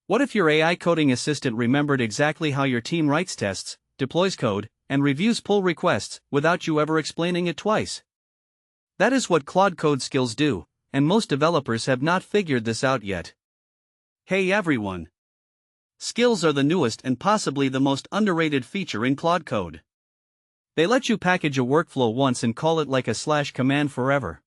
What if your AI coding assistant remembered exactly how your team writes tests, deploys code, and reviews pull requests without you ever explaining it twice? That is what Claude Code skills do, and most developers have not figured this out yet. Hey everyone! Skills are the newest and possibly the most underrated feature in Claude Code. They let you package a workflow once and call it like a / command forever.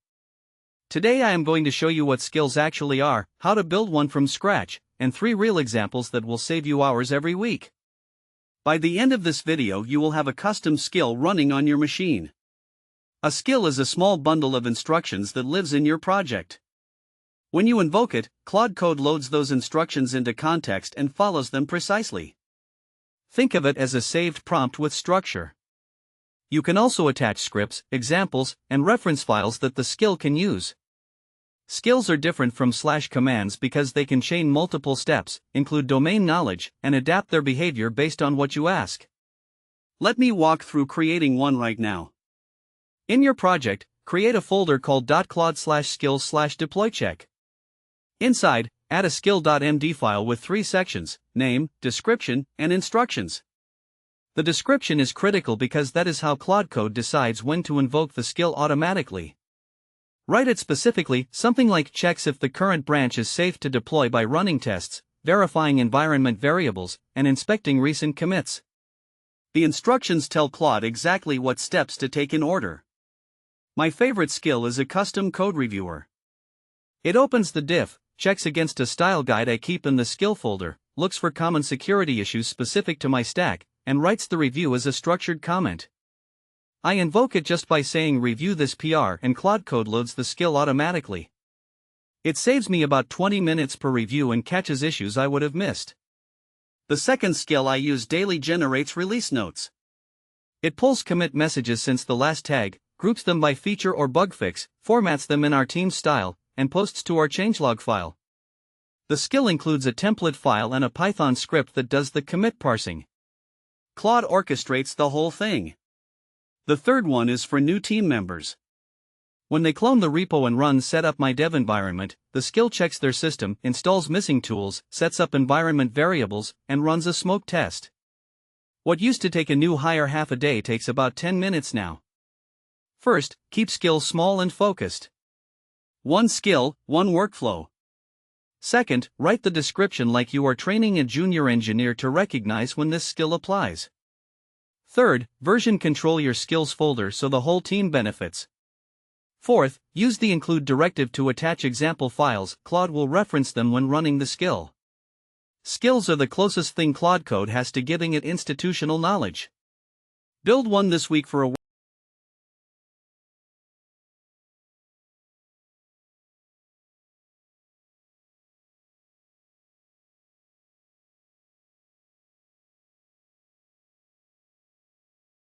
Today I am going to show you what skills actually are, how to build one from scratch, and 3 real examples that will save you hours every week. By the end of this video you will have a custom skill running on your machine. A skill is a small bundle of instructions that lives in your project. When you invoke it, Claude Code loads those instructions into context and follows them precisely. Think of it as a saved prompt with structure. You can also attach scripts, examples, and reference files that the skill can use. Skills are different from / commands because they can chain multiple steps, include domain knowledge, and adapt their behavior based on what you ask. Let me walk through creating one right now. In your project, create a folder called .claude/skills/deploycheck. Inside, add a skill.md file with 3 sections: name, description, and instructions. The description is critical because that is how Claude Code decides when to invoke the skill automatically. Write it specifically, something like checks if the current branch is safe to deploy by running tests, verifying environment variables, and inspecting recent commits. The instructions tell Claude exactly what steps to take in order. My favorite skill is a custom code reviewer. It opens the diff, checks against a style guide I keep in the skill folder, looks for common security issues specific to my stack, and writes the review as a structured comment. I invoke it just by saying review this PR and Claude Code loads the skill automatically. It saves me about 20 minutes per review and catches issues I would have missed. The second skill I use daily generates release notes. It pulls commit messages since the last tag, groups them by feature or bug fix, formats them in our team's style, and posts to our changelog file. The skill includes a template file and a Python script that does the commit parsing. Claude orchestrates the whole thing. The third one is for new team members. When they clone the repo and run setup my dev environment, the skill checks their system, installs missing tools, sets up environment variables, and runs a smoke test. What used to take a new hire half a day takes about 10 minutes now. First, keep skills small and focused. 1 skill, 1 workflow. Second, write the description like you are training a junior engineer to recognize when this skill applies. Third, version control your skills folder so the whole team benefits. Fourth, use the include directive to attach example files. Claude will reference them when running the skill. Skills are the closest thing Claude Code has to giving it institutional knowledge. Build one this week for a